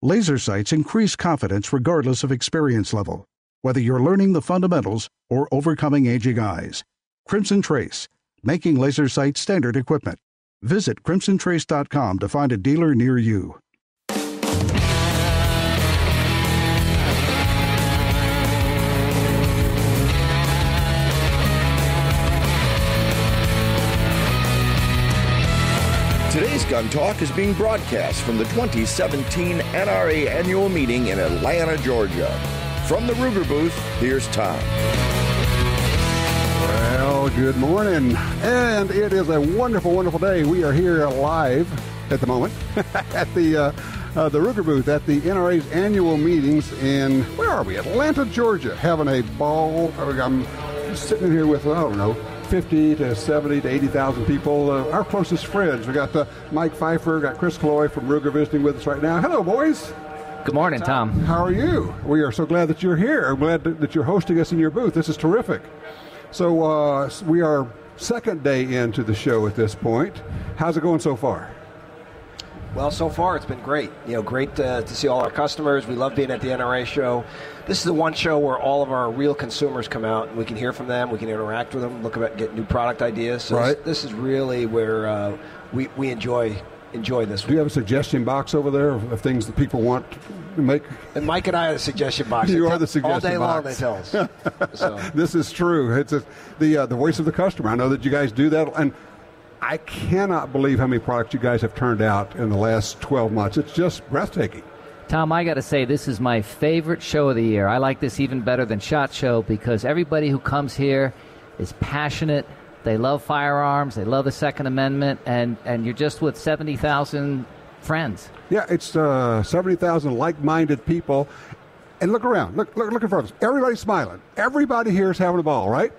Laser sights increase confidence regardless of experience level, whether you're learning the fundamentals or overcoming aging eyes. Crimson Trace, making laser sight standard equipment. Visit crimsontrace.com to find a dealer near you. Today's Gun Talk is being broadcast from the 2017 NRA Annual Meeting in Atlanta, Georgia. From the Ruger booth, here's Tom. Well, good morning. And it is a wonderful, wonderful day. We are here live at the moment at the Ruger booth at the NRA's annual meetings in, where are we? Atlanta, Georgia. Having a ball. I'm sitting here with, I don't know, 50 to 70 to 80,000 people, our closest friends. We got Mike Pfeiffer, got Chris Cloy from Ruger visiting with us right now. Hello, boys. Good morning, Tom. How are you? We are so glad that you're here. I'm glad that you're hosting us in your booth. This is terrific. So we are second day into the show at this point. How's it going so far? Well, so far it's been great. Great to see all our customers. We love being at the NRA show. This is the one show where all of our real consumers come out, and we can hear from them, we can interact with them, get new product ideas. So right. This is really where we enjoy this. Do you have a suggestion box over there of things that people want to make? And Mike and I are the suggestion box. You are the suggestion box. All day long they tell us. So. This is true. It's the voice of the customer. I know that you guys do that, and I cannot believe how many products you guys have turned out in the last 12 months. It's just breathtaking. Tom, I got to say, this is my favorite show of the year. I like this even better than SHOT Show because everybody who comes here is passionate. They love firearms. They love the Second Amendment. And you're just with 70,000 friends. Yeah, it's 70,000 like-minded people. And look around. Look in front of us. Everybody's smiling. Everybody here is having a ball, right?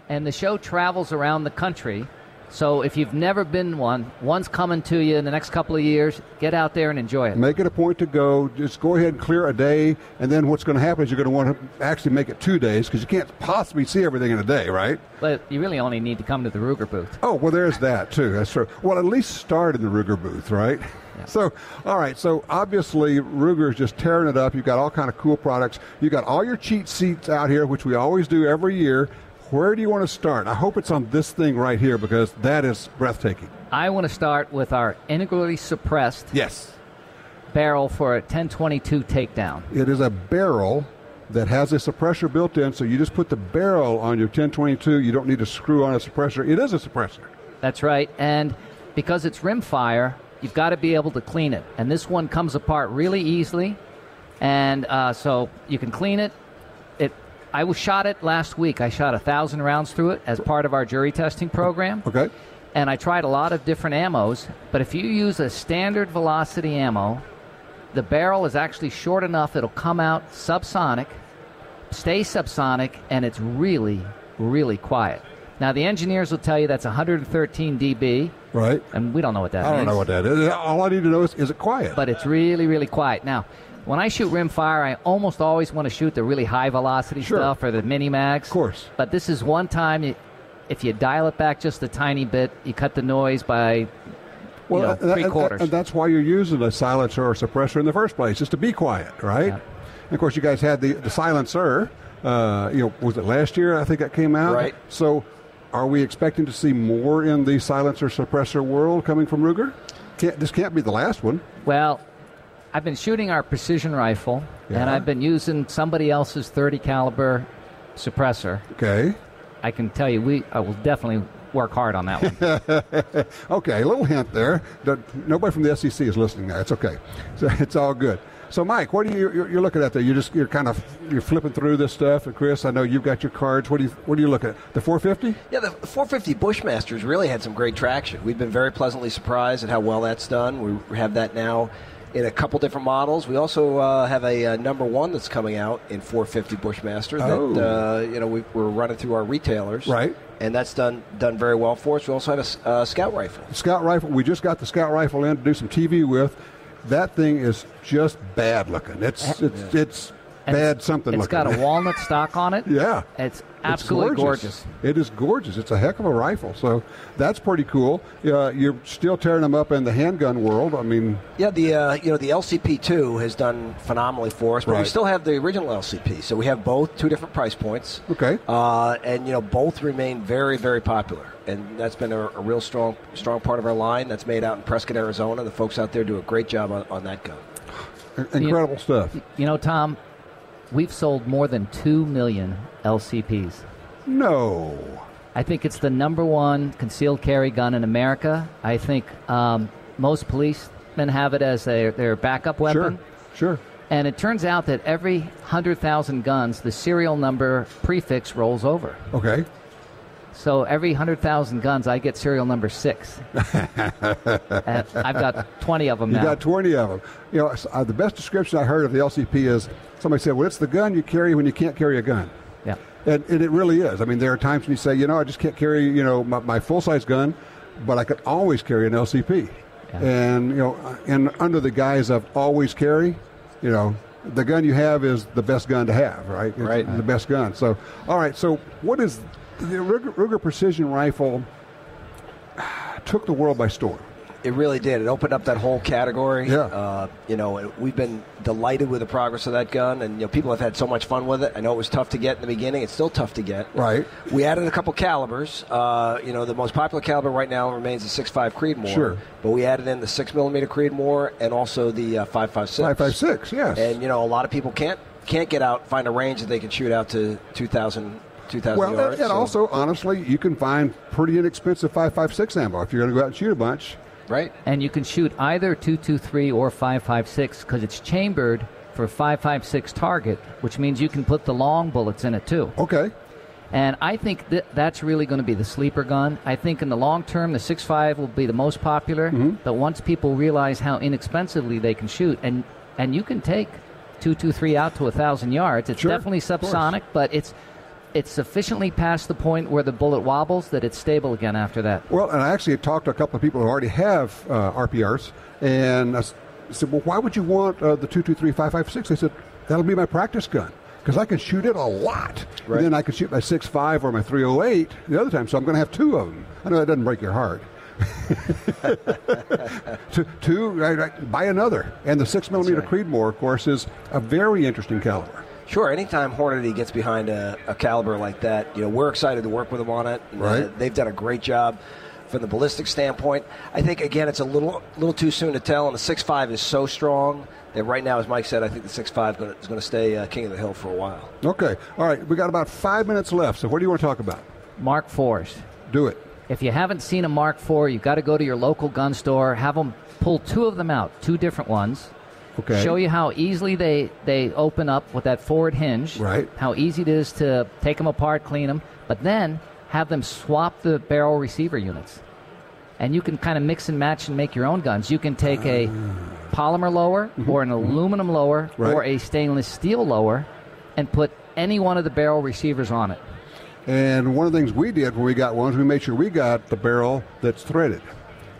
And the show travels around the country. So if you've never been one's coming to you in the next couple of years. Get out there and enjoy it. Make it a point to go. Just go ahead and clear a day, and then what's going to happen is you're going to want to actually make it 2 days because you can't possibly see everything in a day, right? But you really only need to come to the Ruger booth. Oh, well, there's that, too. That's true. Well, at least start in the Ruger booth, right? Yeah. So, all right. So, obviously, Ruger is just tearing it up. You've got all kind of cool products. You've got all your cheat sheets out here, which we always do every year. Where do you want to start? I hope it's on this thing right here because that is breathtaking. I want to start with our integrally suppressed barrel for a 1022 takedown. It is a barrel that has a suppressor built in, so you just put the barrel on your 1022. You don't need to screw on a suppressor. It is a suppressor. That's right, and because it's rimfire, you've got to be able to clean it. And this one comes apart really easily, and so you can clean it. I shot it last week. I shot 1,000 rounds through it as part of our jury testing program. Okay. And I tried a lot of different ammos, but if you use a standard velocity ammo, the barrel is actually short enough it'll come out subsonic, stay subsonic, and it's really, really quiet. Now, the engineers will tell you that's 113 dB. Right. And we don't know what that means. I don't know what that is. All I need to know is it quiet? But it's really, really quiet. Now, when I shoot rimfire, I almost always want to shoot the really high-velocity stuff or the mini-mags. Of course. But this is one time, if you dial it back just a tiny bit, you cut the noise by 3/4. And that's why you're using a silencer or suppressor in the first place, just to be quiet, right? Yeah. And, of course, you guys had the silencer. Was it last year I think that came out? Right. So are we expecting to see more in the silencer suppressor world coming from Ruger? This can't be the last one. Well, I've been shooting our precision rifle, and I've been using somebody else's 30 caliber suppressor. Okay. I can tell you, I will definitely work hard on that one. Okay, a little hint there. Nobody from the SEC is listening there. It's okay. So it's all good. So, Mike, what are you're looking at there? You're flipping through this stuff, and Chris, I know you've got your cards. What are you looking at? The 450? Yeah, the 450 Bushmasters really had some great traction. We've been very pleasantly surprised at how well that's done. We have that now in a couple different models. We also have a number one that's coming out in 450 Bushmaster that we're running through our retailers. Right. And that's done very well for us. We also have a Scout rifle. Scout rifle. We just got the Scout rifle in to do some TV with. That thing is just bad looking. It's bad something. It's got a walnut stock on it. Yeah. It's absolutely gorgeous. It is gorgeous. It's a heck of a rifle. So that's pretty cool. You're still tearing them up in the handgun world. I mean, yeah, the LCP2 has done phenomenally for us, but we still have the original LCP. So we have both, two different price points. Okay. And both remain very, very popular. And that's been a real strong part of our line. That's made out in Prescott, Arizona. The folks out there do a great job on that gun. Incredible stuff. Tom, we've sold more than 2 million LCPs. No. I think it's the number one concealed carry gun in America. I think most policemen have it as their backup weapon. Sure. And it turns out that every 100,000 guns, the serial number prefix rolls over. Okay. So every 100,000 guns, I get serial number 6. And I've got 20 of them now. You got 20 of them. The best description I heard of the LCP is somebody said, well, it's the gun you carry when you can't carry a gun. Yeah. And it really is. I mean, there are times when you say, I just can't carry, my full-size gun, but I could always carry an LCP. Yeah. And, and under the guise of always carry, the gun you have is the best gun to have, right? It's right. The best gun. So, all right, so what is... The Ruger Precision Rifle took the world by storm. It really did. It opened up that whole category. Yeah. We've been delighted with the progress of that gun, and people have had so much fun with it. I know it was tough to get in the beginning. It's still tough to get. Right. We added a couple calibers. The most popular caliber right now remains the 6.5 Creedmoor. Sure. But we added in the 6mm Creedmoor and also the 5.56. 5.56, yes. And a lot of people can't get out, find a range that they can shoot out to 2,000 yards. And also, honestly, you can find pretty inexpensive 5.56 ammo if you're going to go out and shoot a bunch. Right. And you can shoot either 223 or 5.56 because it's chambered for 5.56 target, which means you can put the long bullets in it too. Okay. And I think that's really going to be the sleeper gun. I think in the long term, the 6.5 will be the most popular. Mm-hmm. But once people realize how inexpensively they can shoot, and you can take 223 out to 1,000 yards, it's definitely subsonic, but it's sufficiently past the point where the bullet wobbles that it's stable again after that. Well, and I actually talked to a couple of people who already have RPRs, and I said, well, why would you want the 223 5.56? They said, that'll be my practice gun, because I can shoot it a lot. Right. And then I can shoot my 6.5 or my 308 the other time, so I'm going to have two of them. I know that doesn't break your heart. Buy another. And the 6mm Creedmoor, of course, is a very interesting caliber. Sure. Anytime Hornady gets behind a caliber like that, we're excited to work with them on it. Right. They've done a great job from the ballistic standpoint. I think, again, it's a little too soon to tell, and the 6.5 is so strong that right now, as Mike said, I think the 6.5 is going to stay king of the hill for a while. Okay. All right. We got about 5 minutes left, so what do you want to talk about? Mark IVs. Do it. If you haven't seen a Mark IV, you've got to go to your local gun store, have them pull two of them out, two different ones. Okay. Show you how easily they open up with that forward hinge. Right. How easy it is to take them apart, clean them, but then have them swap the barrel receiver units. And you can kind of mix and match and make your own guns. You can take a polymer lower or an aluminum lower or a stainless steel lower and put any one of the barrel receivers on it. And one of the things we did when we got one is we made sure we got the barrel that's threaded.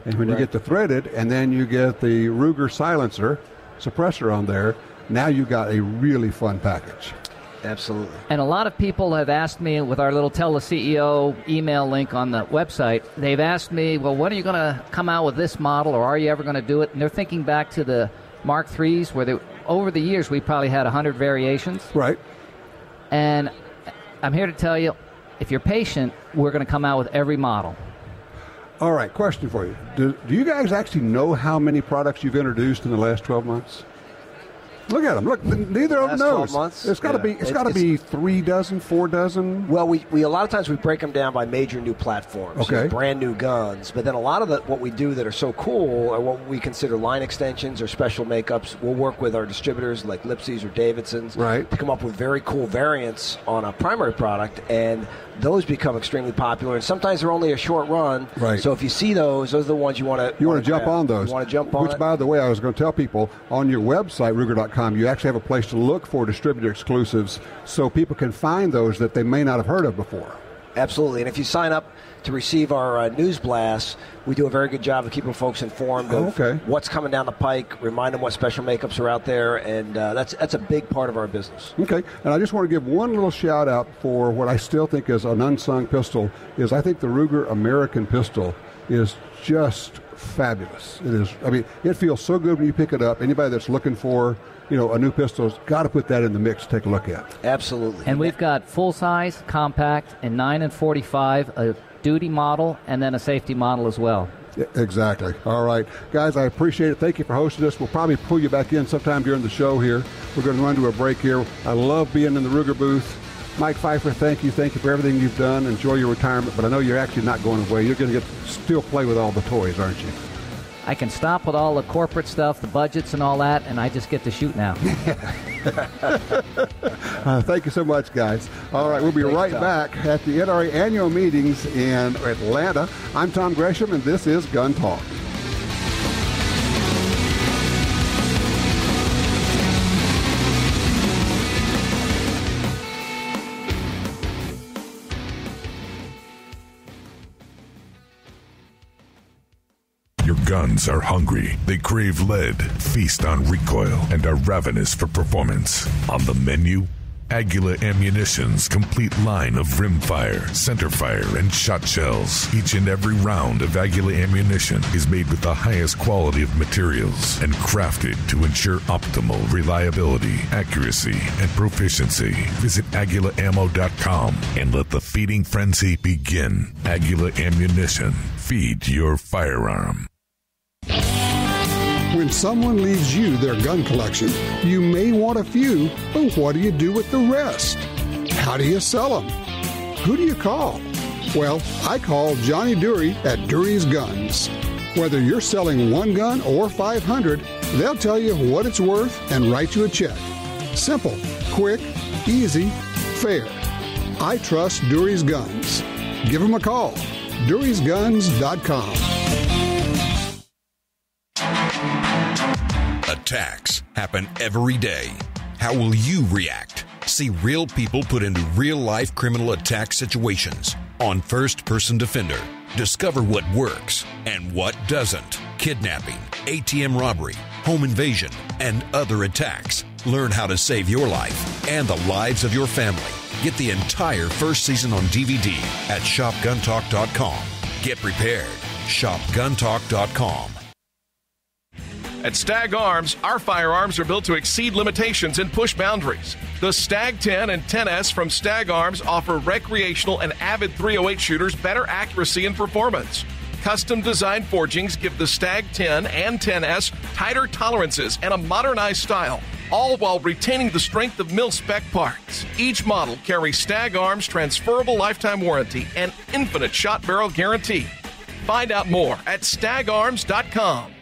And when you get the threaded and then you get the Ruger silencer, suppressor on there, now you got a really fun package. Absolutely. And a lot of people have asked me with our little Tell the CEO email link on the website, they've asked me, well, when are you going to come out with this model, or are you ever going to do it? And they're thinking back to the Mark IIIs where over the years we probably had 100 variations. Right. And I'm here to tell you, if you're patient, we're going to come out with every model. All right, question for you. Do you guys actually know how many products you've introduced in the last 12 months? Look at them. Look, neither of them knows. 12 months? It's got to be. It's got to be 3 dozen, 4 dozen. Well, we a lot of times we break them down by major new platforms, okay, brand new guns. But then a lot of what we do that are so cool are what we consider line extensions or special makeups. We'll work with our distributors like Lipsey's or Davidson's to come up with very cool variants on a primary product, and those become extremely popular. And sometimes they're only a short run. Right. So if you see those are the ones you want to jump on those. You want to jump on. Which, by the way, I was going to tell people on your website Ruger.com, you actually have a place to look for distributor exclusives so people can find those that they may not have heard of before. Absolutely. And if you sign up to receive our news blasts, we do a very good job of keeping folks informed of what's coming down the pike, remind them what special makeups are out there, and that's a big part of our business. Okay, and I just want to give one little shout out for what I still think is an unsung pistol. Is I think the Ruger American pistol is just fabulous. It is. I mean, it feels so good when you pick it up. Anybody that's looking for a new pistol has got to put that in the mix to take a look at. Absolutely. And we've got full-size, compact, and 9 and 45, a duty model, and then a safety model as well. Yeah, exactly. All right. Guys, I appreciate it. Thank you for hosting us. We'll probably pull you back in sometime during the show here. We're going to run to a break here. I love being in the Ruger booth. Mike Pfeiffer, thank you. Thank you for everything you've done. Enjoy your retirement, but I know you're actually not going away. You're going to still play with all the toys, aren't you? I can stop with all the corporate stuff, the budgets and all that, and I just get to shoot now. Thank you so much, guys. All right, we'll be right back at the NRA annual meetings in Atlanta. I'm Tom Gresham, and this is Gun Talk. Your guns are hungry. They crave lead, feast on recoil, and are ravenous for performance. On the menu, Aguila Ammunition's complete line of rimfire, centerfire, and shot shells. Each and every round of Aguila Ammunition is made with the highest quality of materials and crafted to ensure optimal reliability, accuracy, and proficiency. Visit AguilaAmmo.com and let the feeding frenzy begin. Aguila Ammunition. Feed your firearm. When someone leaves you their gun collection, you may want a few, but what do you do with the rest? How do you sell them? Who do you call? Well, I call Johnny Dury at Dury's Guns. Whether you're selling one gun or 500, they'll tell you what it's worth and write you a check. Simple, quick, easy, fair. I trust Dury's Guns. Give them a call. DurysGuns.com. Attacks happen every day. How will you react? See real people put into real-life criminal attack situations on First Person Defender. Discover what works and what doesn't. Kidnapping, ATM robbery, home invasion, and other attacks. Learn how to save your life and the lives of your family. Get the entire first season on DVD at ShopGunTalk.com. Get prepared. ShopGunTalk.com. At Stag Arms, our firearms are built to exceed limitations and push boundaries. The Stag 10 and 10S from Stag Arms offer recreational and avid .308 shooters better accuracy and performance. Custom-designed forgings give the Stag 10 and 10S tighter tolerances and a modernized style, all while retaining the strength of mil-spec parts. Each model carries Stag Arms' transferable lifetime warranty and infinite shot barrel guarantee. Find out more at stagarms.com.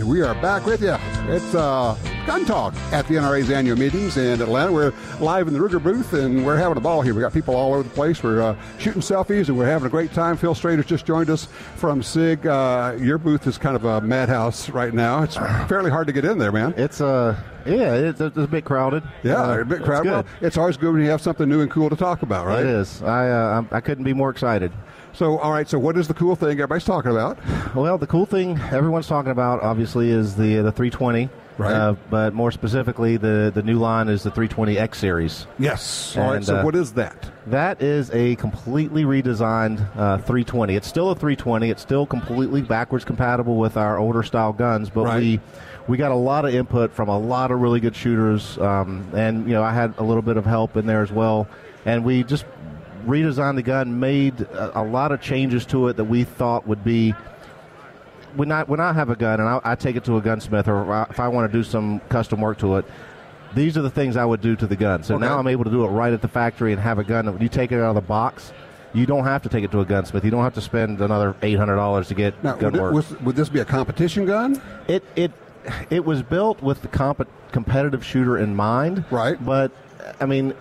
We are back with you. It's Gun Talk at the NRA's annual meetings in Atlanta. We're live in the Ruger booth, and we're having a ball here. We got people all over the place. We're shooting selfies, and we're having a great time. Phil Strader's just joined us from SIG. Your booth is kind of a madhouse right now. It's fairly hard to get in there, man. It's it's a bit crowded. Yeah, a bit crowded. Well, it's always good when you have something new and cool to talk about, right? It is. I couldn't be more excited. So, all right, so what is the cool thing everybody's talking about? Well, the cool thing everyone's talking about, obviously, is the 320. Right. But more specifically, the new line is the 320X series. Yes. All right, so what is that? That is a completely redesigned 320. It's still a 320. It's still completely backwards compatible with our older style guns, but we got a lot of input from a lot of really good shooters, and I had a little bit of help in there as well, and we just redesigned the gun, made a lot of changes to it that we thought would be. When I have a gun and I take it to a gunsmith, or if I want to do some custom work to it, these are the things I would do to the gun. So now I'm able to do it right at the factory and have a gun that when you take it out of the box, you don't have to take it to a gunsmith. You don't have to spend another $800 to get gun work. Would this be a competition gun? It was built with the competitive shooter in mind. Right. But, I mean,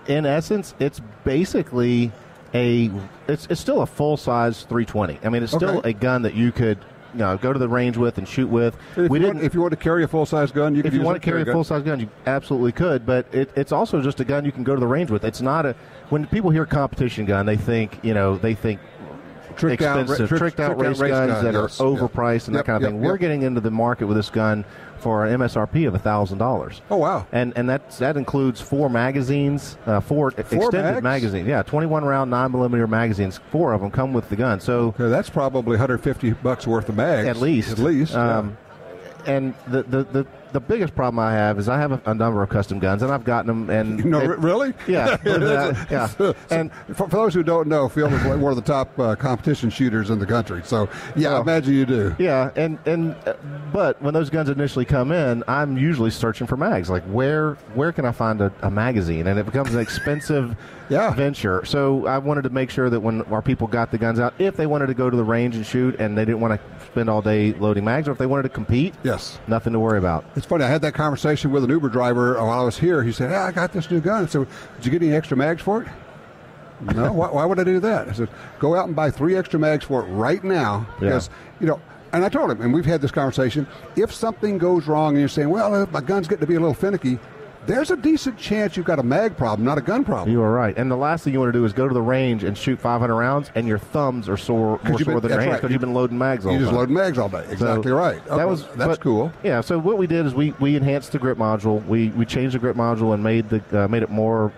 in essence, it's basically it's still a full-size 320. I mean, it's still a gun that you could go to the range with and shoot with. If you want to carry a full-size gun, if you want to carry a full-size gun, you absolutely could. But it's also just a gun you can go to the range with. It's not when people hear competition gun, they think tricked out race guns that are overpriced and that kind of thing. We're getting into the market with this gun for an MSRP of $1,000. Oh wow! And that includes 4 magazines, four extended magazines. Yeah, 21-round 9mm magazines. 4 of them come with the gun. So that's probably $150 worth of mags at least. And the biggest problem I have is I have a number of custom guns, and I've gotten them. And really? Yeah, yeah. And for those who don't know, Phil is one of the top competition shooters in the country. So I imagine you do. Yeah, but when those guns initially come in, I'm usually searching for mags. Like where can I find a magazine? And it becomes an expensive venture. So I wanted to make sure that when our people got the guns out, if they wanted to go to the range and shoot, and they didn't want to spend all day loading mags, or if they wanted to compete, nothing to worry about. It's funny. I had that conversation with an Uber driver while I was here. He said, I got this new gun. So, did you get any extra mags for it? No. Why would I do that? I said, go out and buy 3 extra mags for it right now. Because, and I told him, and we've had this conversation, if something goes wrong and you're saying, well, my gun's getting to be a little finicky, there's a decent chance you've got a mag problem, not a gun problem. You are right. And the last thing you want to do is go to the range and shoot 500 rounds, and your thumbs are more sore than your hands because you've been loading mags all day. You just loading mags all day. Exactly right. That's cool. Yeah. So what we did is we enhanced the grip module. We changed the grip module and made it more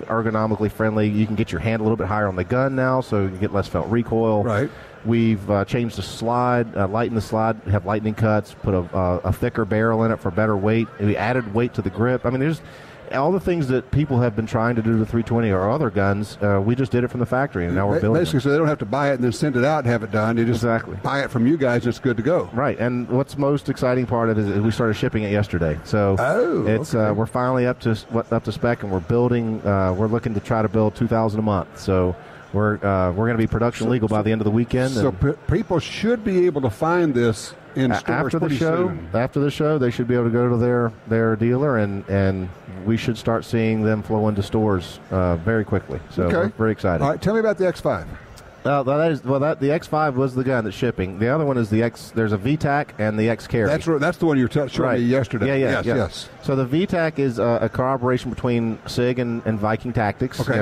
ergonomically friendly. You can get your hand a little bit higher on the gun now, so you can get less felt recoil. Right. We've changed the slide, lightened the slide, have lightning cuts, put a thicker barrel in it for better weight. We added weight to the grip. I mean, there's all the things that people have been trying to do to 320 or other guns. We just did it from the factory, and now we're building basically, so they don't have to buy it and then send it out and have it done. You just buy it from you guys, and it's good to go. Right. And what's most exciting part of it is we started shipping it yesterday. So we're finally up to spec, and we're building. We're looking to try to build 2,000 a month. So. We're going to be production legal by the end of the weekend. So people should be able to find this in stores after the show. Soon. After the show, they should be able to go to their dealer, and we should start seeing them flow into stores very quickly. So we're very excited. All right, tell me about the X5. The X5 was the gun that's shipping. The other one is the X. There's a VTAC and the X Carry. That's the one you were showing me yesterday. Yes. So the VTAC is a collaboration between SIG and Viking Tactics. Okay.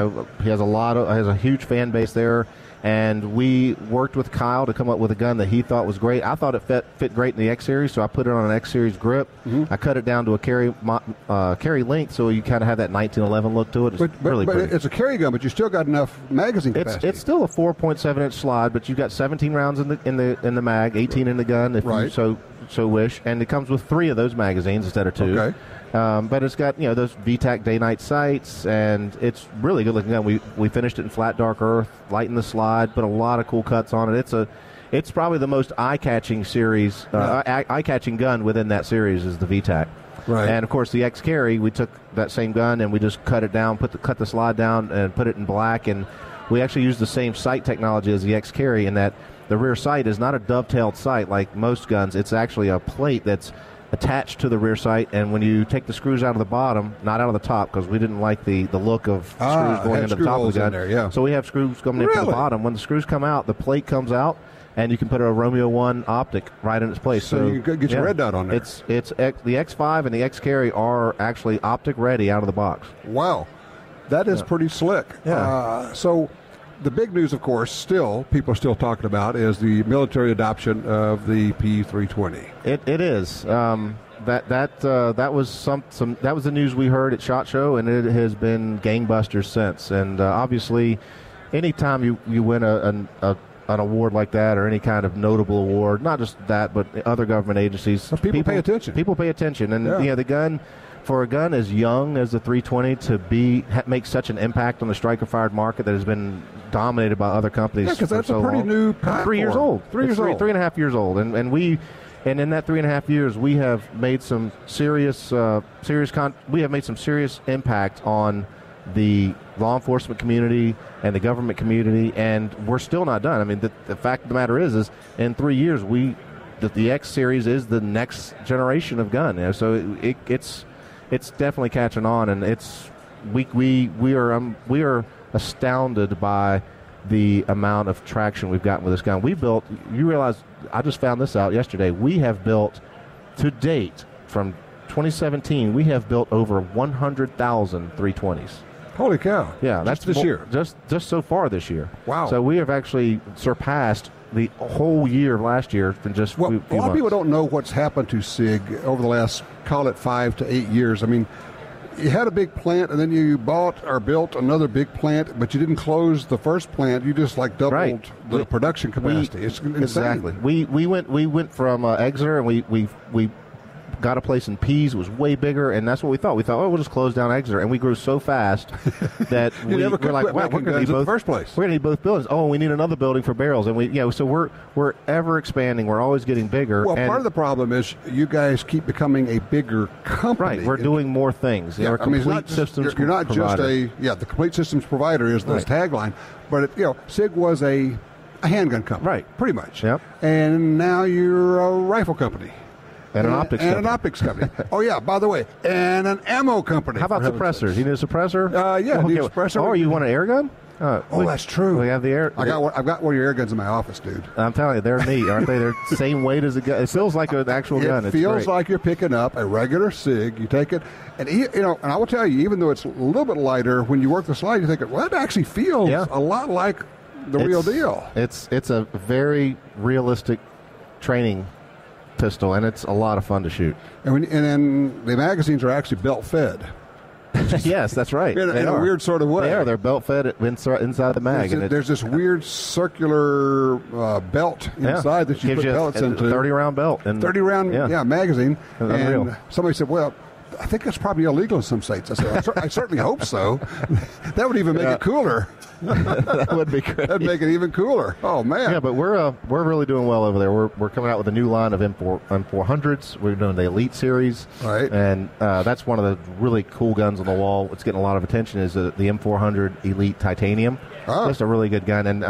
He has has a huge fan base there, and we worked with Kyle to come up with a gun that he thought was great. I thought it fit great in the X Series, so I put it on an X Series grip. Mm-hmm. I cut it down to a carry length, so you kind of have that 1911 look to it. It's really pretty. It's a carry gun, but you still got enough magazine capacity. It's still a 4.7-inch slide, but you've got 17 rounds in the mag, 18 in the gun if you so wish, and it comes with 3 of those magazines instead of 2. Okay. But it's got those VTAC day-night sights, and it's really good looking gun. We finished it in flat dark earth, lightened the slide, put a lot of cool cuts on it. It's probably the most eye-catching eye-catching gun within that series is the VTAC. Right. And of course the X Carry, we took that same gun and we just cut it down, cut the slide down, and put it in black. And we actually used the same sight technology as the X Carry in that the rear sight is not a dovetailed sight like most guns. It's actually a plate that's attached to the rear sight, and when you take the screws out of the bottom, not out of the top, because we didn't like the look of screws going into the top of the gun. There, so we have screws coming in from the bottom. When the screws come out, the plate comes out, and you can put a Romeo 1 optic right in its place. So you can get your red dot on there. It's the X5 and the X Carry are actually optic ready out of the box. Wow, that is pretty slick. Yeah. So the big news, of course, people are still talking about is the military adoption of the P320. It is. That was the news we heard at SHOT Show, and it has been gangbusters since. And obviously, anytime you win an award like that, or any kind of notable award, not just that, but other government agencies, people pay attention. People pay attention, and the gun. For a gun as young as the 320 to make such an impact on the striker-fired market that has been dominated by other companies because that's so a pretty long. new platform. 3 years old. 3 years old. 3.5 years old. And in that 3.5 years, we have made some serious impact on the law enforcement community and the government community, and we're still not done. I mean, the fact of the matter is in 3 years, the X Series is the next generation of gun. So it's definitely catching on, and we are astounded by the amount of traction we've gotten with this gun. You realize, I just found this out yesterday, we have built, to date, from 2017, we have built over 100,000 320s. Holy cow. Yeah, that's this year. Just so far this year. Wow. So we have actually surpassed the whole year of last year in just a few months. A lot of people don't know what's happened to SIG over the last, call it 5 to 8 years. I mean, you had a big plant, and then you bought or built another big plant, but you didn't close the first plant. You just doubled the production capacity. It's insane. Exactly. We went from Exeter, and we got a place in Pease. It was way bigger, and that's what we thought. We thought, we'll just close down Exeter, and we grew so fast that we're like, wow, we're going to need both. First place. We're going to need both buildings. Oh, we need another building for barrels, and so we're ever expanding. We're always getting bigger. Well, part of the problem is you guys keep becoming a bigger company. Right, we're doing more things. Yeah, we're complete systems. You're not provider. just the complete systems provider is the tagline, but SIG was a handgun company, right? Pretty much. Yep. And now you're a rifle company. And an optics company. Oh, yeah, by the way. And an ammo company. How about suppressors? You need a suppressor? Yeah, need a suppressor. Oh, you want an air gun? That's true. We have the air. I've got one of your air guns in my office, dude. I'm telling you, they're neat, aren't they? They're the same weight as a gun. It feels like an actual gun. It feels like you're picking up a regular SIG. You take it, and and I will tell you, even though it's a little bit lighter, when you work the slide, you think, well, it actually feels a lot like the real deal. It's a very realistic training pistol, and it's a lot of fun to shoot. And then the magazines are actually belt fed. Yes, that's right. In a weird sort of way. They're belt fed inside the mag. There's this weird circular belt inside that you put pellets into. 30-round belt. 30-round magazine. And somebody said, well, I think that's probably illegal in some states. I said, I certainly hope so. That would even make it cooler. That would be great. That'd make it even cooler. Oh, man. Yeah, but we're really doing well over there. We're coming out with a new line of M400s. We're doing the Elite series. Right. And that's one of the really cool guns on the wall. What's getting a lot of attention is the M400 Elite Titanium. Oh. Just a really good gun. And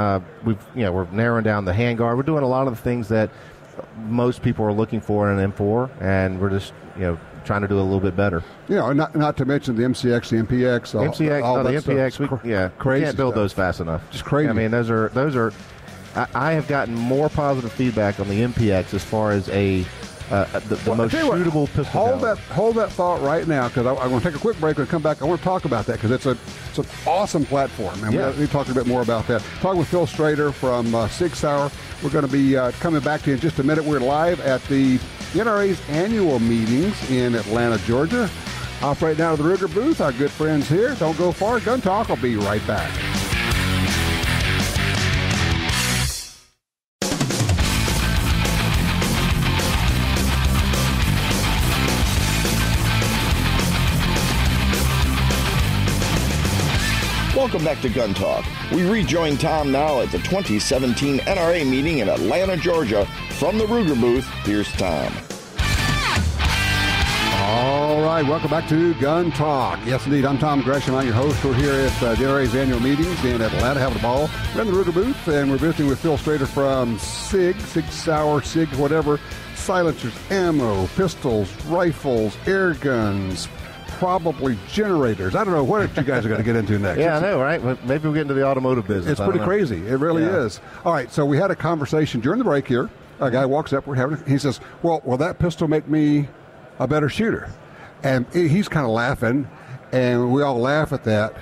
we're narrowing down the handguard. We're doing a lot of the things that most people are looking for in an M4, and we're just, trying to do a little bit better. Not to mention the MCX, the MPX. The MPX, crazy. We can't build stuff. those fast enough. Just crazy. I mean, those are. I have gotten more positive feedback on the MPX as far as the most shootable pistol. Hold that thought right now, because I'm going to take a quick break and come back. I want to talk about that because it's an awesome platform, and we need to talk a bit more about that. Talking with Phil Strader from SIG Sauer. We're going to be coming back to you in just a minute. We're live at the NRA's annual meetings in Atlanta, Georgia. Off right now to the Ruger booth. Our good friends here. Don't go far. Gun Talk will be right back. Welcome back to Gun Talk. We rejoin Tom now at the 2017 NRA meeting in Atlanta, Georgia. From the Ruger booth, here's Tom. All right, welcome back to Gun Talk. Yes, indeed, I'm Tom Gresham. I'm your host. We're here at the NRA's annual meetings in Atlanta, having a ball. We're in the Ruger booth, and we're visiting with Phil Strader from SIG Sauer, SIG, whatever, silencers, ammo, pistols, rifles, air guns, probably generators. I don't know what you guys are going to get into next. I know, right? Maybe we'll get into the automotive business. It's pretty crazy. It really is. All right, so we had a conversation during the break here. A guy walks up, he says, well, will that pistol make me a better shooter? And he's kind of laughing, and we all laugh at that.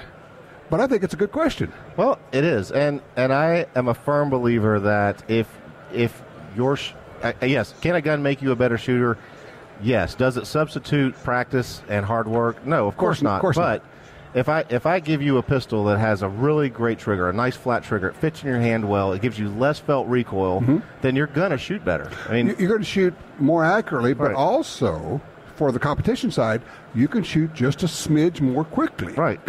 But I think it's a good question. Well, it is. And I am a firm believer that if your yes, can a gun make you a better shooter? Yes. Does it substitute practice and hard work? No, of course not. But if I give you a pistol that has a really great trigger, a nice flat trigger, it fits in your hand well, it gives you less felt recoil, then you're going to shoot better. I mean, you're going to shoot more accurately, but also for the competition side, you can shoot just a smidge more quickly. Right.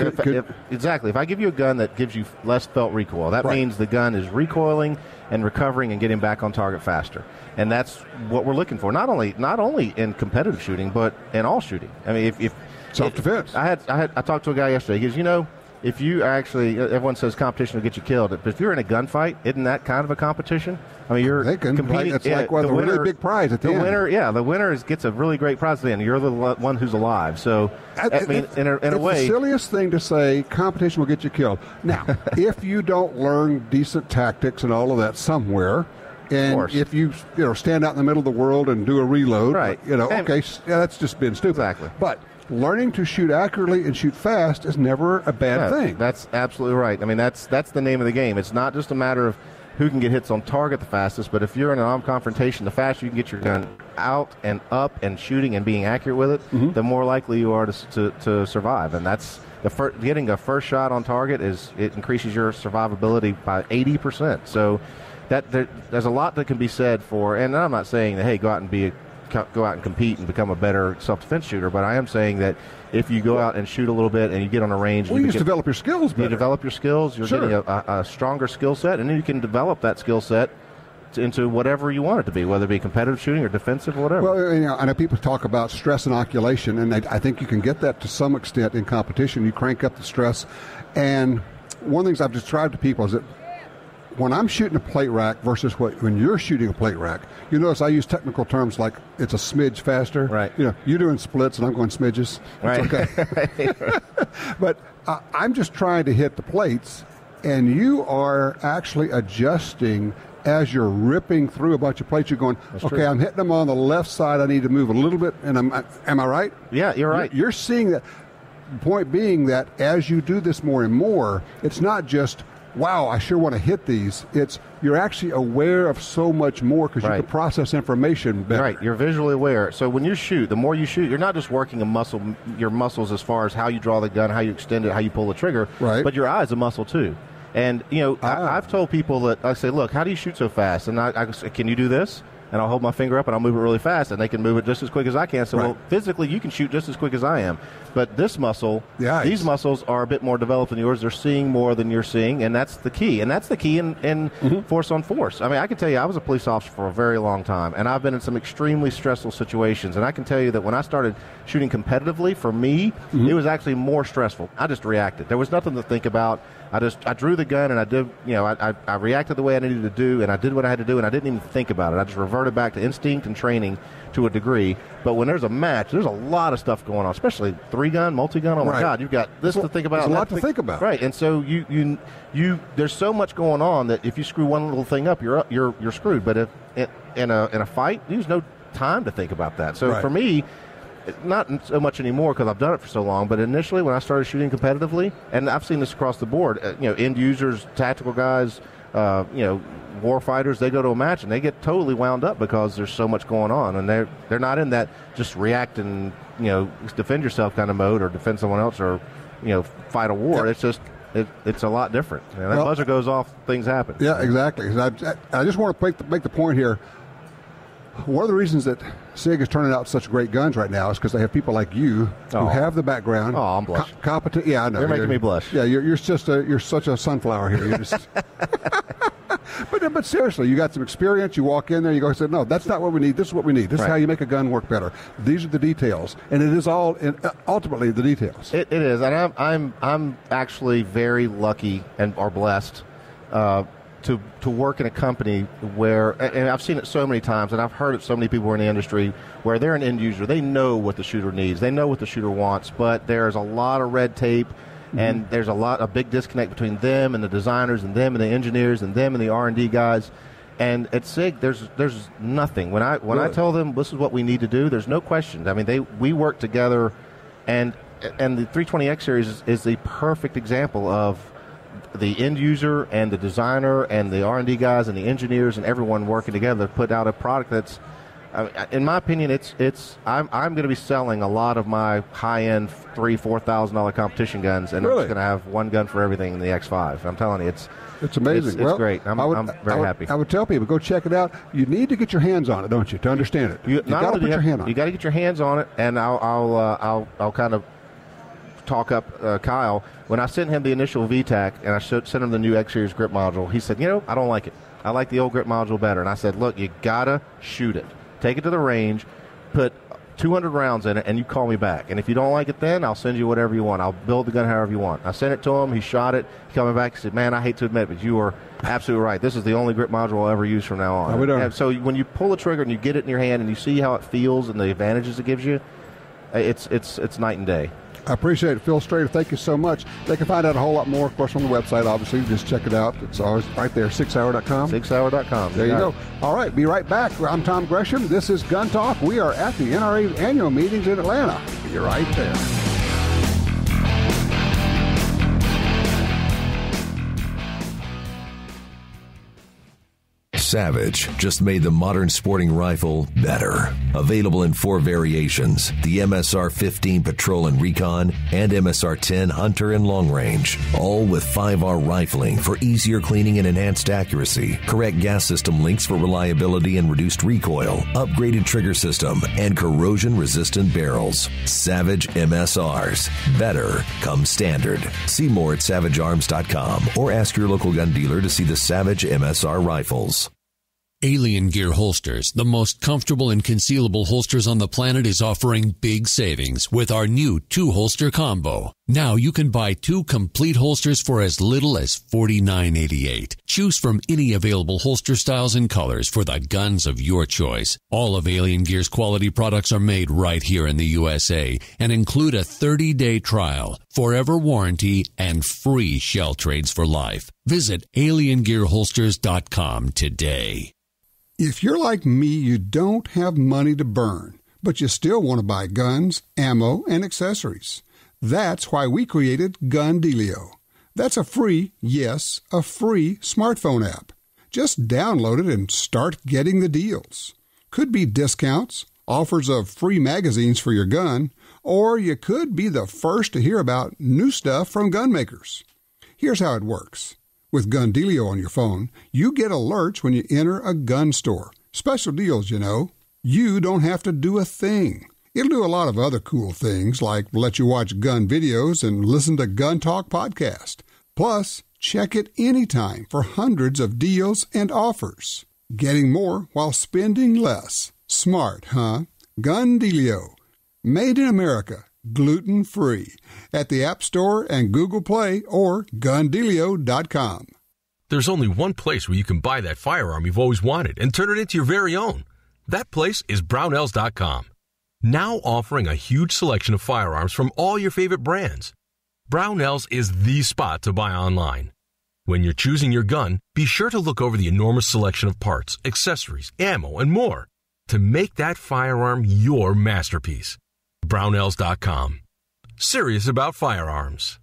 Exactly. If I give you a gun that gives you less felt recoil, that means the gun is recoiling and recovering and getting back on target faster. And that's what we're looking for. Not only in competitive shooting, but in all shooting. I mean, if self-defense. I talked to a guy yesterday. He goes, if you actually, everyone says competition will get you killed, but if you're in a gunfight, isn't that kind of a competition? I mean, you're competing. It's like a really big prize at the end. The winner gets a really great prize at the end. You're the one who's alive. So, I mean, in a way, it's the silliest thing to say. Competition will get you killed. Now, if you don't learn decent tactics and all of that somewhere, and if you stand out in the middle of the world and do a reload, right? That's just being stupid. Exactly. But learning to shoot accurately and shoot fast is never a bad thing. That's absolutely right. I mean, that's the name of the game. It's not just a matter of who can get hits on target the fastest, but if you're in an armed confrontation, the faster you can get your gun out and up and shooting and being accurate with it, the more likely you are to survive. And that's getting a first shot on target it increases your survivability by 80%. So there's a lot that can be said for, and I'm not saying that, hey, go out and compete and become a better self-defense shooter, but I am saying that if you go out and shoot a little bit and you get on a range, you just develop your skills better. You develop your skills, you're getting a stronger skill set, and then you can develop that skill set into whatever you want it to be, whether it be competitive shooting or defensive or whatever. Well, I know people talk about stress inoculation, and I think you can get that to some extent in competition. You crank up the stress, and one of the things I've described to people is that when I'm shooting a plate rack versus when you're shooting a plate rack, you notice I use technical terms like it's a smidge faster. Right. You're doing splits and I'm going smidges. Right. It's okay. But I'm just trying to hit the plates, and you are actually adjusting as you're ripping through a bunch of plates. You're going, okay, I'm hitting them on the left side. I need to move a little bit. And am I right? Yeah, you're right. You're seeing that. The point being that as you do this more and more, it's not just, wow, I sure want to hit these. You're actually aware of so much more because you can process information better. Right, you're visually aware. So when you shoot, the more you shoot, you're not just working your muscles as far as how you draw the gun, how you extend it, how you pull the trigger, but your eye's a muscle too. And, I've told people that, I say, look, how do you shoot so fast? And I say, can you do this? And I'll hold my finger up and I'll move it really fast, and they can move it just as quick as I can. So, well, physically, you can shoot just as quick as I am. But this muscle, these muscles are a bit more developed than yours. They're seeing more than you're seeing, and that's the key. And that's the key in force on force. I mean, I can tell you, I was a police officer for a very long time, and I've been in some extremely stressful situations. And I can tell you that when I started shooting competitively, for me, it was actually more stressful. I just reacted. There was nothing to think about. I drew the gun and I did, I reacted the way I needed to do, and I did what I had to do, and I didn't even think about it. I just reverted back to instinct and training to a degree. But when there's a match, there's a lot of stuff going on, especially 3-gun, multi-gun. Oh my God, you've got this to think about. There's a lot to think about. Right, and so you there's so much going on that if you screw one little thing up, you're screwed. But if in a fight, there's no time to think about that. So for me, not so much anymore because I've done it for so long, but initially when I started shooting competitively, and I've seen this across the board, end users, tactical guys, war fighters, they go to a match and they get totally wound up because there's so much going on, and they're not in that just react and defend yourself kind of mode or defend someone else or fight a war. It's just it's a lot different. And that buzzer goes off, things happen. Yeah, exactly. I just want to make the point here. One of the reasons that SIG is turning out such great guns right now is because they have people like you who have the background. Oh, I'm blushing. Competent. Yeah, I know. You're making me blush. Yeah, you're such a sunflower here. You're just. But seriously, you got some experience. You walk in there, you go, say, no, that's not what we need. This is what we need. This is how you make a gun work better. These are the details, and it is all ultimately the details. It is, and I'm actually very lucky or blessed. To work in a company where, and I've seen it so many times, and I've heard it so many people in the industry, where they're an end user. They know what the shooter needs. They know what the shooter wants, but there's a lot of red tape, and there's a big disconnect between them and the designers and them and the engineers and them and the R&D guys. And at SIG, there's nothing. When I tell them this is what we need to do, there's no question. I mean, we work together, and the 320X series is the perfect example of the end user and the designer and the R&D guys and the engineers and everyone working together to put out a product that's, in my opinion, I'm going to be selling a lot of my high-end $3,000-$4,000 competition guns, and I'm just going to have one gun for everything in the X5. I'm telling you, it's amazing. It's great. I'm very happy. I would tell people, go check it out. You need to get your hands on it, don't you, to understand it? You got to put your hand on it. You got to get your hands on it, and I'll kind of talk up Kyle. When I sent him the initial VTAC and I sent him the new X-Series grip module, he said, I don't like it. I like the old grip module better. And I said, look, you got to shoot it. Take it to the range, put 200 rounds in it, and you call me back. And if you don't like it then, I'll send you whatever you want. I'll build the gun however you want. I sent it to him. He shot it. He called me back and said, man, I hate to admit, but you are absolutely right. This is the only grip module I'll ever use from now on. And so when you pull the trigger and you get it in your hand and you see how it feels and the advantages it gives you, it's night and day. I appreciate it. Phil Strader, thank you so much. They can find out a whole lot more, of course, on the website, obviously. Just check it out. It's always right there, 6hour.com. 6hour.com. There you go. All right, be right back. I'm Tom Gresham. This is Gun Talk. We are at the NRA annual meetings in Atlanta. Be right there. Savage just made the modern sporting rifle better. Available in 4 variations, the MSR-15 Patrol and Recon and MSR-10 Hunter and Long Range. All with 5R rifling for easier cleaning and enhanced accuracy, correct gas system links for reliability and reduced recoil, upgraded trigger system, and corrosion-resistant barrels. Savage MSRs. Better comes standard. See more at savagearms.com or ask your local gun dealer to see the Savage MSR rifles. Alien Gear Holsters, the most comfortable and concealable holsters on the planet, is offering big savings with our new 2-holster combo. Now you can buy 2 complete holsters for as little as $49.88. Choose from any available holster styles and colors for the guns of your choice. All of Alien Gear's quality products are made right here in the USA and include a 30-day trial, forever warranty, and free shell trades for life. Visit aliengearholsters.com today. If you're like me, you don't have money to burn, but you still want to buy guns, ammo, and accessories. That's why we created GunDealio. That's a free, yes, a free smartphone app. Just download it and start getting the deals. Could be discounts, offers of free magazines for your gun, or you could be the first to hear about new stuff from gun makers. Here's how it works. With GunDealio on your phone, you get alerts when you enter a gun store. Special deals, you know. You don't have to do a thing. It'll do a lot of other cool things, like let you watch gun videos and listen to Gun Talk podcast. Plus, check it anytime for hundreds of deals and offers. Getting more while spending less. Smart, huh? GunDealio. Made in America. Gluten-free. At the App Store and Google Play or GunDealio.com. There's only one place where you can buy that firearm you've always wanted and turn it into your very own. That place is Brownells.com. Now offering a huge selection of firearms from all your favorite brands. Brownells is the spot to buy online. When you're choosing your gun, be sure to look over the enormous selection of parts, accessories, ammo, and more to make that firearm your masterpiece. Brownells.com. Serious about firearms.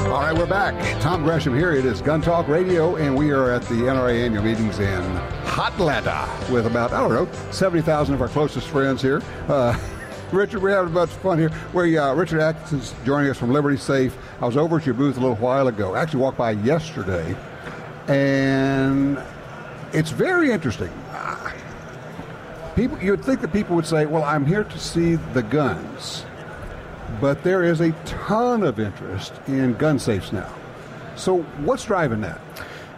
All right, we're back. Tom Gresham here. It is Gun Talk Radio, and we are at the NRA annual meetings in Atlanta with about, 70,000 of our closest friends here. Richard, we're having a bunch of fun here. Richard Atkinson's joining us from Liberty Safe. I was over at your booth a little while ago. Actually walked by yesterday, and it's very interesting. You would think that people would say, well, I'm here to see the guns. But there is a ton of interest in gun safes now. So what's driving that?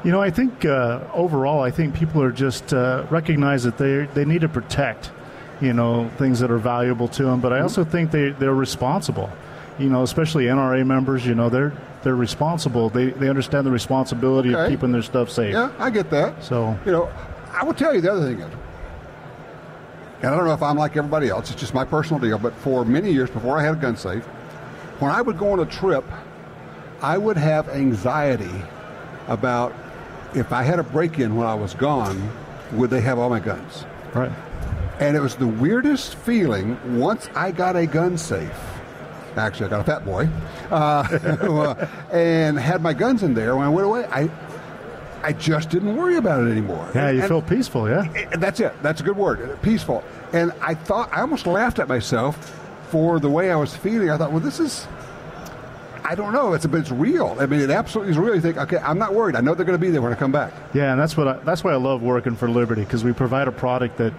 You know, I think overall, I think people are just recognize that they need to protect, things that are valuable to them. But I also think they're responsible, especially NRA members, they're responsible. They understand the responsibility of keeping their stuff safe. Yeah, I get that. So, I will tell you the other thing is, and I don't know if I'm like everybody else, it's just my personal deal, but for many years before I had a gun safe, when I would go on a trip, I would have anxiety about if I had a break-in when I was gone, would they have all my guns? Right. And it was the weirdest feeling once I got a gun safe. Actually, I got a fat boy. And had my guns in there. When I went away, I just didn't worry about it anymore. Yeah, you feel peaceful, yeah. That's it. That's a good word, peaceful. And I almost laughed at myself for the way I was feeling. I thought, well, this is, I don't know, but it's real. I mean, it absolutely is real. You think, okay, I'm not worried. I know they're going to be there when I come back. Yeah, and that's why I love working for Liberty, because we provide a product that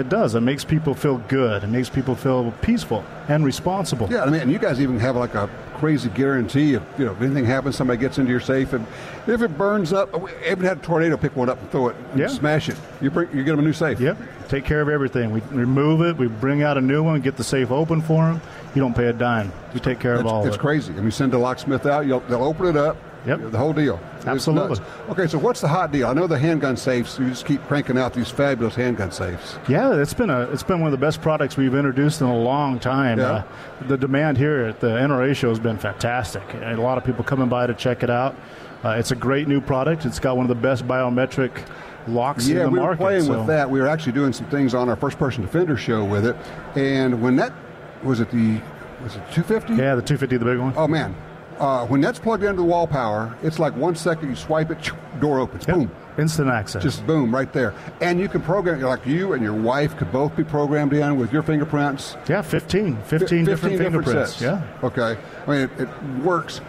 does. It makes people feel good. It makes people feel peaceful and responsible. Yeah, I mean, and you guys even have like a crazy guarantee if anything happens, somebody gets into your safe, and if it burns up, we haven't had a tornado pick one up and throw it and smash it. You get them a new safe. Yep. Take care of everything. We remove it. We bring out a new one. Get the safe open for them. You don't pay a dime. We take care of all of it. It's crazy. And we send a locksmith out. They'll open it up. Yep. The whole deal. Absolutely. Okay, so what's the hot deal? I know the handgun safes. You just keep cranking out these fabulous handgun safes. Yeah, it's been one of the best products we've introduced in a long time. Yeah. The demand here at the NRA show has been fantastic. A lot of people coming by to check it out. It's a great new product. It's got one of the best biometric locks in the market. Yeah, we were playing with that. We were actually doing some things on our first-person defender show with it. And when that was it 250? Yeah, the 250, the big one. Oh man. When that's plugged into the wall power, it's like 1 second, you swipe it, door opens, boom. Instant access. Just boom, right there. And you can program, like you and your wife could both be programmed in with your fingerprints. Yeah, 15 different fingerprints. Yeah. Okay. I mean, it works.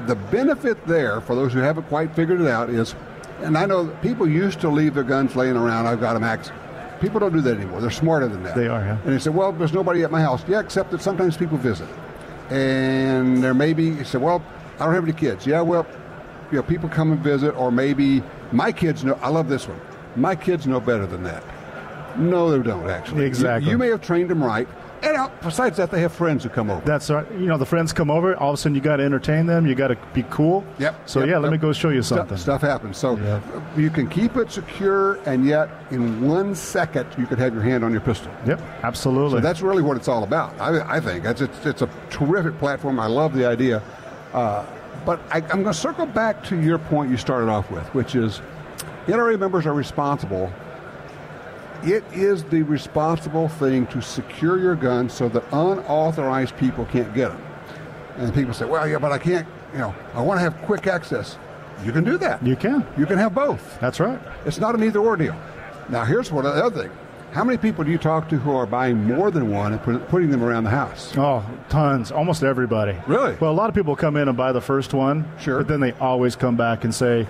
The benefit there, for those who haven't quite figured it out, is, and I know that people used to leave their guns laying around, I've got them people don't do that anymore. They're smarter than that. They are, yeah. And they say, well, there's nobody at my house. Yeah, except that sometimes people visit. And there may be, you say, well, I don't have any kids. Yeah, well, people come and visit, or maybe my kids know. I love this one. My kids know better than that. No, they don't, actually. Exactly. You may have trained them right. And besides that, they have friends who come over. That's right. The friends come over. All of a sudden, you got to entertain them. You got to be cool. Yep. So, let me go show you something. Stuff happens. So you can keep it secure, and yet in 1 second, you could have your hand on your pistol. Yep, absolutely. So that's really what it's all about. I think it's a terrific platform. I love the idea. But I'm going to circle back to your point you started off with, which is NRA members are responsible. It is the responsible thing to secure your gun so that unauthorized people can't get them. And people say, well, yeah, but I can't, I want to have quick access. You can do that. You can. You can have both. That's right. It's not an either-or deal. Now, here's the other thing. How many people do you talk to who are buying more than one and putting them around the house? Oh, tons. Almost everybody. Really? Well, a lot of people come in and buy the first one. Sure. But then they always come back and say,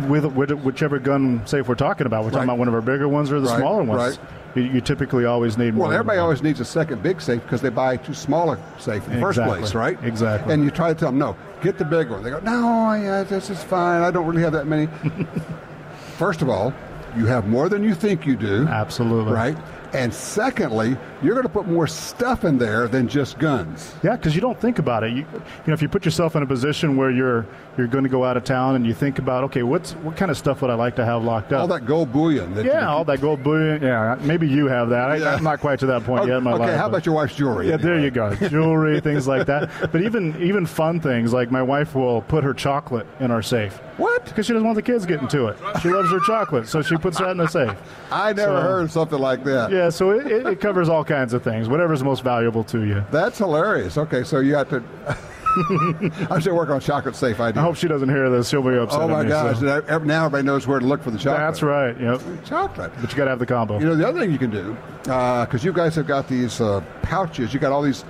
with whichever gun safe we're talking about, we're talking about one of our bigger ones or the smaller ones. Right. You typically always need more. Well, everybody always needs a second big safe because they buy too small a safe in the first place, right? Exactly. And you try to tell them, no, get the big one. They go, no, yeah, this is fine. I don't really have that many. First of all, you have more than you think you do. Absolutely. Right? And secondly, you're going to put more stuff in there than just guns. Yeah, because you don't think about it. If you put yourself in a position where you're going to go out of town and you think about, okay, what kind of stuff would I like to have locked up? All that gold bullion. All that gold bullion. Yeah, maybe you have that. I'm not quite to that point yet in my life. Okay, how about your wife's jewelry? Yeah, there you go. Jewelry, things like that. But even fun things, like my wife will put her chocolate in our safe. What? Because she doesn't want the kids getting to it. She loves her chocolate, so she puts that in the safe. I never heard of something like that. Yeah, so it covers all kinds of things, whatever's most valuable to you. That's hilarious. Okay, so you have to... I'm still working on chocolate safe idea. I hope she doesn't hear this. She'll be upset. Oh, my gosh. So. Now everybody knows where to look for the chocolate. That's right. Chocolate. But you got to have the combo. The other thing you can do, because you guys have got these pouches, you got all these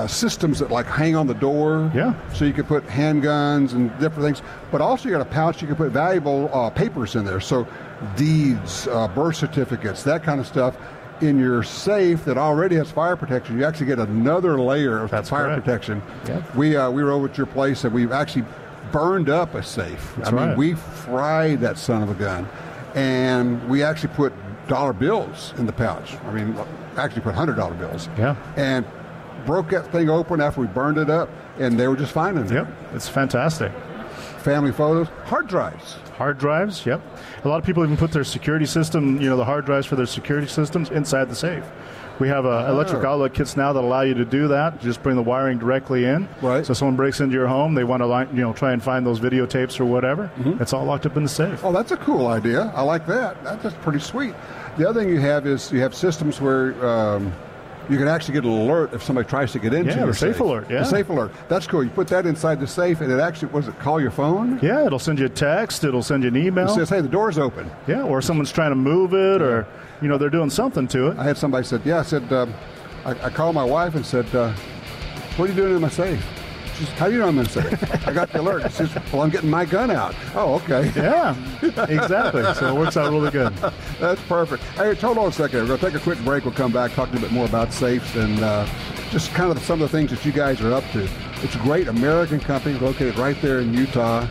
systems that hang on the door. Yeah. So you can put handguns and different things. But also you got a pouch you can put valuable papers in there. So deeds, birth certificates, that kind of stuff. In your safe that already has fire protection, you actually get another layer of fire protection. Yep. We were over at your place and we've actually burned up a safe. That's right. We fried that son of a gun, and we actually put dollar bills in the pouch. Actually put $100 bills. Yeah. And broke that thing open after we burned it up, and they were just fine in there. Yep, it's fantastic. Family photos, hard drives. Hard drives, yep. A lot of people even put their security system, the hard drives for their security systems inside the safe. We have electric outlet kits now that allow you to do that. Just bring the wiring directly in. Right. So someone breaks into your home, they want to try and find those videotapes or whatever. Mm-hmm. It's all locked up in the safe. Oh, that's a cool idea. I like that. That's pretty sweet. The other thing you have is you have systems where you can actually get an alert if somebody tries to get into your safe alert. Yeah, the safe alert. That's cool. You put that inside the safe, and it actually call your phone? Yeah, it'll send you a text. It'll send you an email. It says, hey, the door's open. Yeah, or someone's trying to move it, or they're doing something to it. I had somebody said, I called my wife and said, what are you doing in my safe? She said, how do you know I'm in the safe? I got the alert. She says, well, I'm getting my gun out. Oh, okay. Yeah, exactly. So it works out really good. That's perfect. Hey, hold on a second. We're going to take a quick break. We'll come back, talk a little bit more about safes and just kind of some of the things that you guys are up to. It's a great American company located right there in Utah,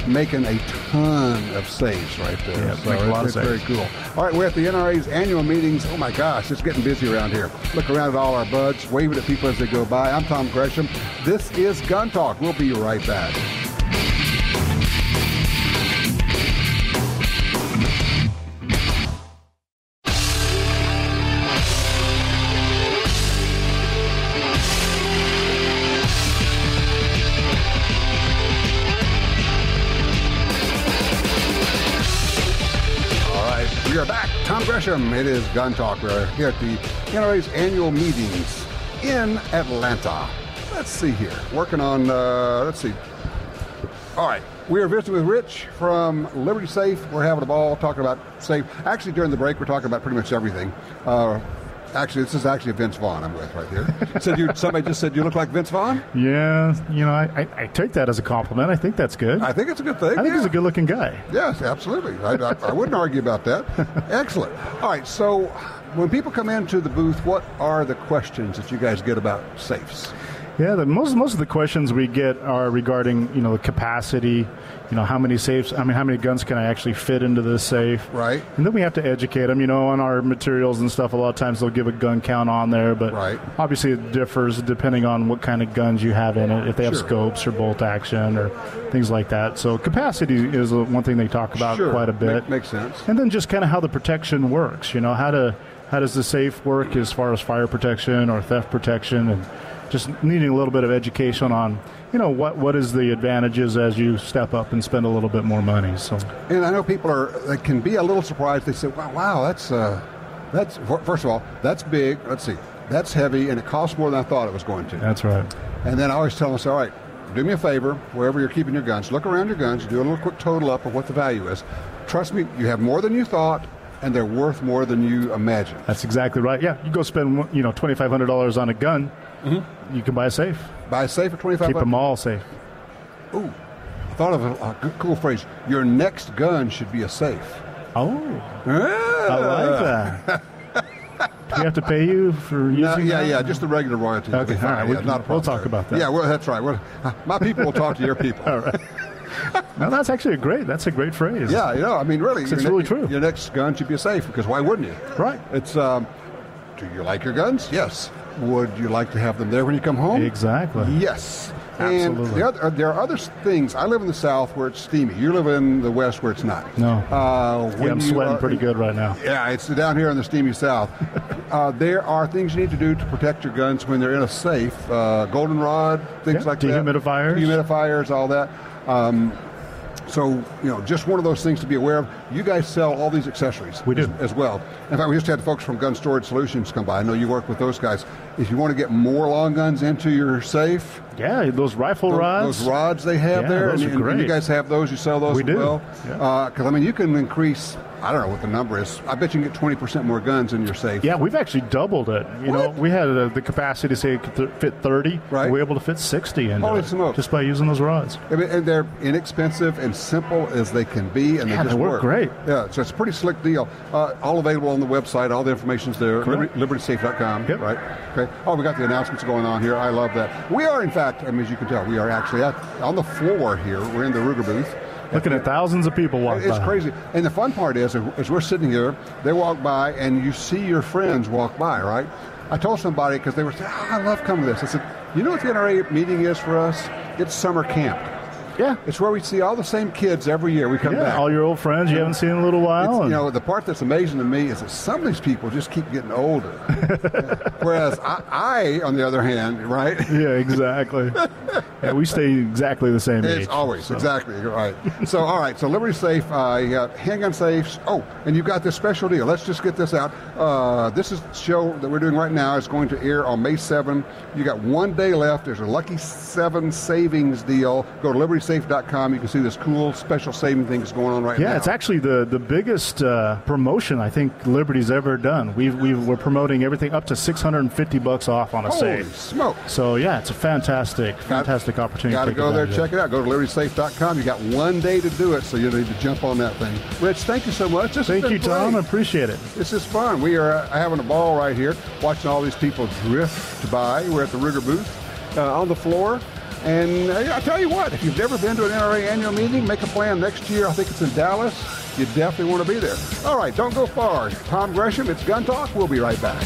making a ton of safes right there. Yeah, so a lot of very cool. All right, we're at the NRA's annual meetings. Oh my gosh, it's getting busy around here. Look around at all our buds, waving at people as they go by. I'm Tom Gresham. This is Gun Talk. We'll be right back. We are back. Tom Gresham. It is Gun Talk. We're here at the NRA's annual meetings in Atlanta. Let's see here. Working on, let's see. All right. We are visiting with Rich from Liberty Safe. We're having a ball talking about safe. Actually, during the break, we're talking about pretty much everything. Actually, this is actually Vince Vaughn I'm with right here. Somebody just said you look like Vince Vaughn? Yeah, I take that as a compliment. I think that's good. I think it's a good thing. I think he's a good-looking guy. Yes, absolutely. I wouldn't argue about that. Excellent. All right, so when people come into the booth, what are the questions that you guys get about safes? Yeah, most of the questions we get are regarding, the capacity, how many safes, how many guns can I actually fit into this safe? Right. And then we have to educate them, on our materials and stuff. A lot of times they'll give a gun count on there, but obviously it differs depending on what kind of guns you have in it, if they have scopes or bolt action or things like that. So capacity is one thing they talk about quite a bit. Makes sense. And then just kind of how the protection works, how does the safe work as far as fire protection or theft protection, and just needing a little bit of education on, what is the advantages as you step up and spend a little bit more money. So, and I know people they can be a little surprised. They say, "Wow, that's first of all, that's big. Let's see, that's heavy, and it costs more than I thought it was going to." That's right. And then I always tell them, "All right, do me a favor, wherever you're keeping your guns, look around your guns, do a little quick total up of what the value is. Trust me, you have more than you thought." And they're worth more than you imagine. That's exactly right. Yeah, you go spend $2,500 on a gun, you can buy a safe. Buy a safe for $2,500. Keep them all safe. Ooh, I thought of a good, cool phrase. Your next gun should be a safe. Oh, I like that. Do we have to pay you for using that? Yeah, just the regular royalties. Okay, all right. We'll talk about that. Yeah, well, that's right. My people will talk to your people. All right. No, that's a great phrase. Yeah, really. It's really true. Your next gun should be a safe, because why wouldn't you? Right. It's, do you like your guns? Yes. Would you like to have them there when you come home? Exactly. Yes. Absolutely. And there are other things. I live in the South where it's steamy. You live in the West where it's not. No. I'm sweating pretty good right now. Yeah, it's down here in the steamy South. There are things you need to do to protect your guns when they're in a safe. Goldenrod, things like dehumidifiers. That. Dehumidifiers, all that. So, just one of those things to be aware of. You guys sell all these accessories. We do. As well. In fact, we just had folks from Gun Storage Solutions come by. I know you work with those guys. If you want to get more long guns into your safe. Yeah, those rifle rods. Those rods they have there. Those are great. And you guys have those. You sell those we as do. well. Yeah. Because, you can increase, I don't know what the number is. I bet you can get 20% more guns in your safe. Yeah, we've actually doubled it. We had the capacity to say it could fit 30. Right. We're able to fit 60 in Holy smokes. just by using those rods. And they're inexpensive and simple as they can be, and they just work great. Yeah, so it's a pretty slick deal. All available on the website. All the information's there. LibertySafe.com. Yep. Right. Okay. Oh, we got the announcements going on here. I love that. We are, in fact, as you can tell, we are actually on the floor here. We're in the Ruger booth. Looking at thousands of people walk by. It's crazy. And the fun part is, as we're sitting here, they walk by, and you see your friends walk by, right? I told somebody, because they were saying, I love coming to this. I said, you know what the NRA meeting is for us? It's summer camp. Yeah. It's where we see all the same kids every year. We come back. All your old friends you haven't seen in a little while. The part that's amazing to me is that some of these people just keep getting older. Whereas I, on the other hand, right? Yeah, exactly. We stay exactly the same age. It's always, exactly, right. So, all right, so Liberty Safe, you got handgun safes. Oh, and you've got this special deal. Let's just get this out. This is the show that we're doing right now. It's going to air on May 7. You got 1 day left. There's a Lucky 7 savings deal. Go to Liberty LarrySafe.com. You can see this cool special saving things going on right now. Yeah, it's actually the biggest promotion I think Liberty's ever done. We're promoting everything up to $650 off on a save. Holy smoke. So, yeah, it's a fantastic opportunity. Got to go there, check it out. Go to LarrySafe.com. You got one day to do it, so you need to jump on that thing. Rich, thank you so much. Thank you, Tom. I appreciate it. This is fun. We are having a ball right here, watching all these people drift by. We're at the Ruger booth on the floor. And I tell you what, if you've never been to an NRA annual meeting, make a plan next year. I think it's in Dallas. You definitely want to be there. All right, don't go far. Tom Gresham, it's Gun Talk. We'll be right back.